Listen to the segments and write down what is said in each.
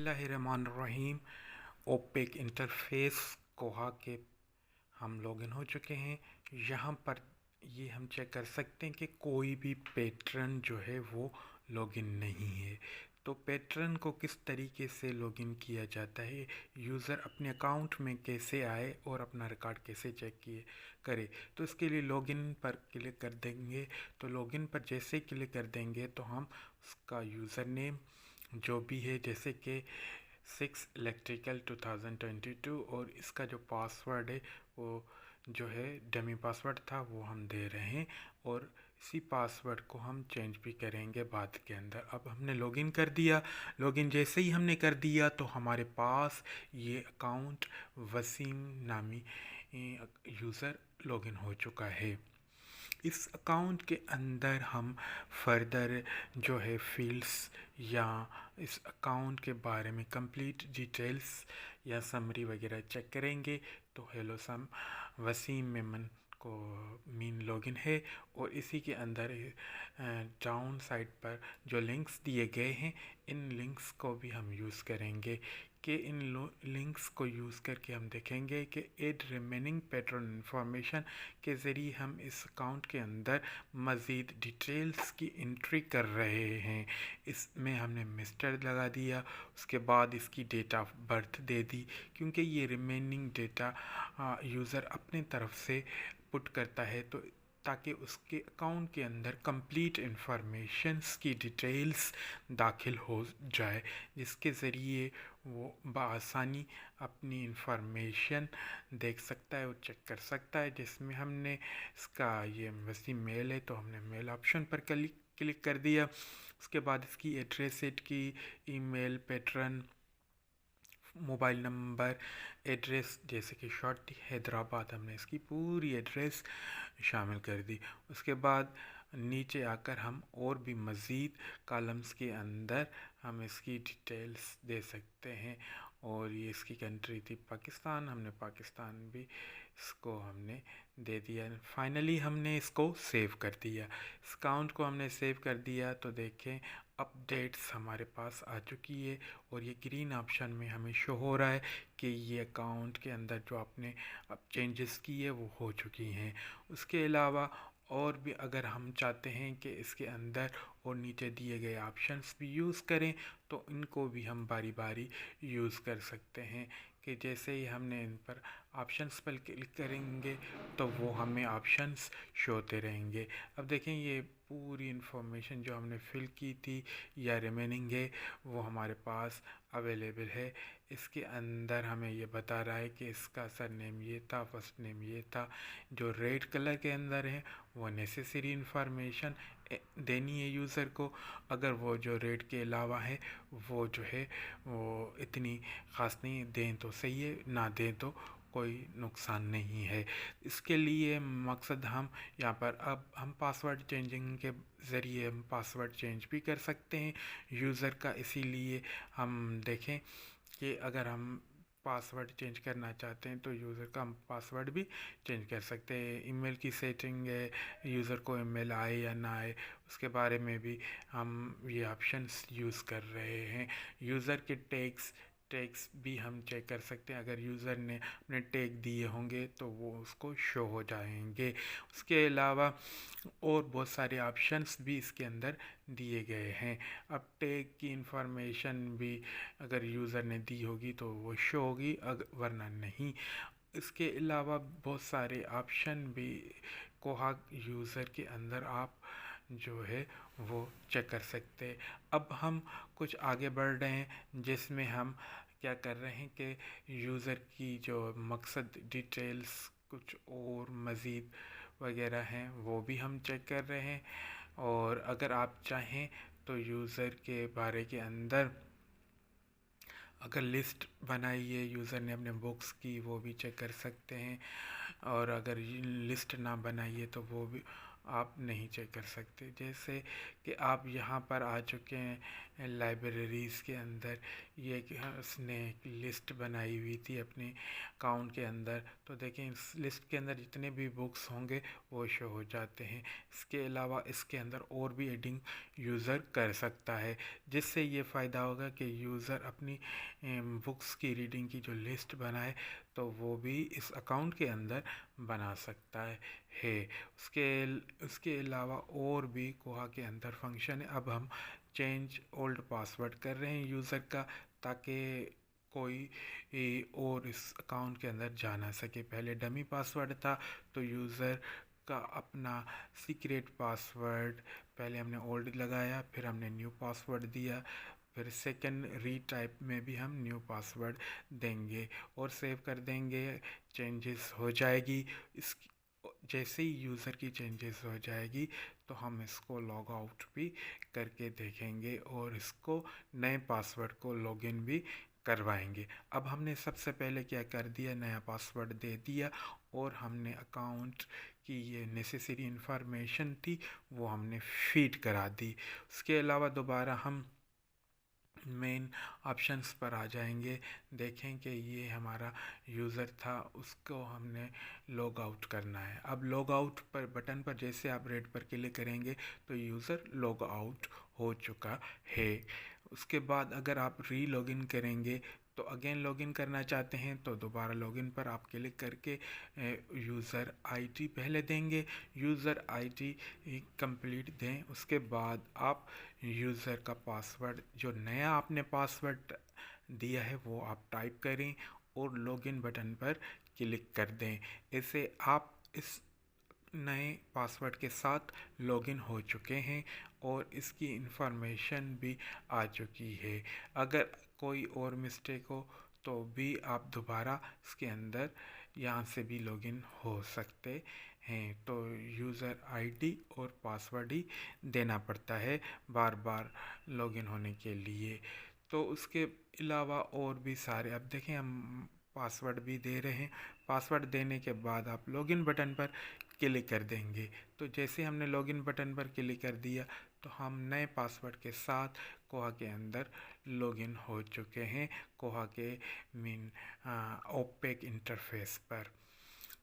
बिस्मिल्लाहिर्रहमानिर्रहीम। OPEC interface कोहा के हम लॉगिन हो चुके हैं। यहाँ पर ये हम चेक कर सकते हैं कि कोई भी पैटर्न जो है वो लॉगिन नहीं है। तो पैटर्न को किस तरीके से लॉगिन किया जाता है, यूज़र अपने अकाउंट में कैसे आए और अपना रिकॉर्ड कैसे चेक करे, तो इसके लिए लॉगिन पर क्लिक कर देंगे। तो लॉगिन पर जैसे ही क्लिक कर देंगे तो हम उसका यूज़र नेम जो भी है, जैसे कि 6 इलेक्ट्रिकल 2022, और इसका जो पासवर्ड है वो जो है डमी पासवर्ड था वो हम दे रहे हैं, और इसी पासवर्ड को हम चेंज भी करेंगे बाद के अंदर। अब हमने लॉगिन कर दिया। लॉगिन जैसे ही हमने कर दिया तो हमारे पास ये अकाउंट वसीम नामी यूज़र लॉगिन हो चुका है। इस अकाउंट के अंदर हम फर्दर जो है फील्ड्स या इस अकाउंट के बारे में कंप्लीट डिटेल्स या समरी वगैरह चेक करेंगे। तो हेलो सम वसीम मेमन को मीन लॉगिन है, और इसी के अंदर डाउन साइड पर जो लिंक्स दिए गए हैं, इन लिंक्स को भी हम यूज़ करेंगे कि इन लिंक्स को यूज़ करके हम देखेंगे कि एड रिमेनिंग पैटर्न इंफॉर्मेशन के ज़रिए हम इस अकाउंट के अंदर मज़ीद डिटेल्स की एंट्री कर रहे हैं। इसमें हमने मिस्टर लगा दिया, उसके बाद इसकी डेट ऑफ बर्थ दे दी, क्योंकि ये रिमेनिंग डेटा यूज़र अपने तरफ से पुट करता है, तो ताकि उसके अकाउंट के अंदर कंप्लीट इंफॉर्मेशंस की डिटेल्स दाखिल हो जाए, जिसके ज़रिए वो बआसानी अपनी इंफॉर्मेशन देख सकता है और चेक कर सकता है। जिसमें हमने इसका ये वसीम मेल है तो हमने मेल ऑप्शन पर क्लिक कर दिया। उसके बाद इसकी एड्रेस सेट की, email pattern, mobile number, address जैसे कि शॉर्ट हैदराबाद, हमने इसकी पूरी एड्रेस शामिल कर दी। उसके बाद नीचे आकर हम और भी मज़ीद कॉलम्स के अंदर हम इसकी डिटेल्स दे सकते हैं। और ये इसकी कंट्री थी पाकिस्तान, हमने पाकिस्तान भी इसको हमने दे दिया। फाइनली हमने इसको सेव कर दिया। इस अकाउंट को हमने सेव कर दिया तो देखें अपडेट्स हमारे पास आ चुकी है, और ये ग्रीन ऑप्शन में हमें शो हो रहा है कि ये अकाउंट के अंदर जो आपने अब चेंजेस किए वो हो चुकी हैं। उसके अलावा और भी अगर हम चाहते हैं कि इसके अंदर और नीचे दिए गए ऑप्शंस भी यूज़ करें, तो इनको भी हम बारी बारी यूज़ कर सकते हैं। कि जैसे ही हमने इन पर ऑप्शंस पर क्लिक करेंगे तो वो हमें ऑप्शंस शो होते रहेंगे। अब देखें ये पूरी इंफॉर्मेशन जो हमने फिल की थी या रिमेनिंग है वो हमारे पास अवेलेबल है। इसके अंदर हमें ये बता रहा है कि इसका सरनेम ये था, फर्स्ट नेम ये था। जो रेड कलर के अंदर है वो नेसेसरी इंफॉर्मेशन देनी है यूज़र को। अगर वो जो रेड के अलावा है वो जो है वो इतनी ख़ास नहीं, दें तो सही है, ना दें तो कोई नुकसान नहीं है। इसके लिए मकसद हम यहाँ पर अब हम पासवर्ड चेंजिंग के ज़रिए हम पासवर्ड चेंज भी कर सकते हैं यूज़र का। इसीलिए हम देखें कि अगर हम पासवर्ड चेंज करना चाहते हैं तो यूज़र का हम पासवर्ड भी चेंज कर सकते हैं। ईमेल की सेटिंग है, यूज़र को ईमेल आए या ना आए उसके बारे में भी हम ये ऑप्शंस यूज़ कर रहे हैं। यूज़र के टैग्स भी हम चेक कर सकते हैं। अगर यूज़र ने अपने टैग दिए होंगे तो वो उसको शो हो जाएंगे। उसके अलावा और बहुत सारे ऑप्शंस भी इसके अंदर दिए गए हैं। अब टैग की इंफॉर्मेशन भी अगर यूज़र ने दी होगी तो वो शो होगी, वरना नहीं। इसके अलावा बहुत सारे ऑप्शन भी कोहा यूज़र के अंदर आप जो है वो चेक कर सकते हैं। अब हम कुछ आगे बढ़ रहे हैं जिसमें हम क्या कर रहे हैं कि यूज़र की जो मकसद डिटेल्स कुछ और मज़ीद वगैरह हैं वो भी हम चेक कर रहे हैं। और अगर आप चाहें तो यूज़र के बारे के अंदर अगर लिस्ट बनाई है यूज़र ने अपने बुक्स की वो भी चेक कर सकते हैं, और अगर लिस्ट ना बनाई है तो वो भी आप नहीं चेक कर सकते। जैसे कि आप यहाँ पर आ चुके हैं लाइब्रेरीज़ के अंदर। ये कि उसने एक लिस्ट बनाई हुई थी अपने अकाउंट के अंदर, तो देखें इस लिस्ट के अंदर जितने भी बुक्स होंगे वो शो हो जाते हैं। इसके अलावा इसके अंदर और भी एडिंग यूज़र कर सकता है, जिससे ये फ़ायदा होगा कि यूज़र अपनी बुक्स की रीडिंग की जो लिस्ट बनाए तो वो भी इस अकाउंट के अंदर बना सकता है। उसके अलावा और भी कोहा के अंदर फंक्शन है। अब हम चेंज ओल्ड पासवर्ड कर रहे हैं यूज़र का, ताकि कोई और इस अकाउंट के अंदर जा ना सके। पहले डमी पासवर्ड था तो यूज़र का अपना सीक्रेट पासवर्ड पहले हमने ओल्ड लगाया, फिर हमने न्यू पासवर्ड दिया, फिर सेकंड रीटाइप में भी हम न्यू पासवर्ड देंगे और सेव कर देंगे। चेंजेस हो जाएगी इस जैसे ही यूज़र की चेंजेस हो जाएगी तो हम इसको लॉग आउट भी करके देखेंगे और इसको नए पासवर्ड को लॉगिन भी करवाएंगे। अब हमने सबसे पहले क्या कर दिया, नया पासवर्ड दे दिया और हमने अकाउंट की ये नेसेसरी इन्फॉर्मेशन थी वो हमने फीड करा दी। उसके अलावा दोबारा हम मेन ऑप्शंस पर आ जाएंगे। देखें कि ये हमारा यूज़र था, उसको हमने लॉग आउट करना है। अब लॉग आउट पर बटन पर जैसे आप रेड पर क्लिक करेंगे तो यूज़र लॉग आउट हो चुका है। उसके बाद अगर आप री लॉगिन करेंगे तो अगेन लॉगिन करना चाहते हैं तो दोबारा लॉगिन पर आप क्लिक करके यूज़र आईडी पहले देंगे, यूज़र आईडी कंप्लीट दें। उसके बाद आप यूज़र का पासवर्ड जो नया आपने पासवर्ड दिया है वो आप टाइप करें और लॉगिन बटन पर क्लिक कर दें। इससे आप इस नए पासवर्ड के साथ लॉगिन हो चुके हैं और इसकी इन्फॉर्मेशन भी आ चुकी है। अगर कोई और मिस्टेक हो तो भी आप दोबारा इसके अंदर यहाँ से भी लॉगिन हो सकते हैं। तो यूज़र आईडी और पासवर्ड ही देना पड़ता है बार बार लॉगिन होने के लिए। तो उसके अलावा और भी सारे, अब देखें हम पासवर्ड भी दे रहे हैं। पासवर्ड देने के बाद आप लॉगिन बटन पर क्लिक कर देंगे। तो जैसे हमने लॉगिन बटन पर क्लिक कर दिया तो हम नए पासवर्ड के साथ कोहा के अंदर लॉगिन हो चुके हैं, कोहा के मीन ओपेक इंटरफेस पर।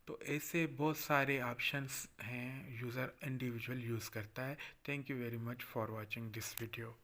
तो ऐसे बहुत सारे ऑप्शंस हैं यूज़र इंडिविजुअल यूज़ करता है। Thank you very much for watching this video.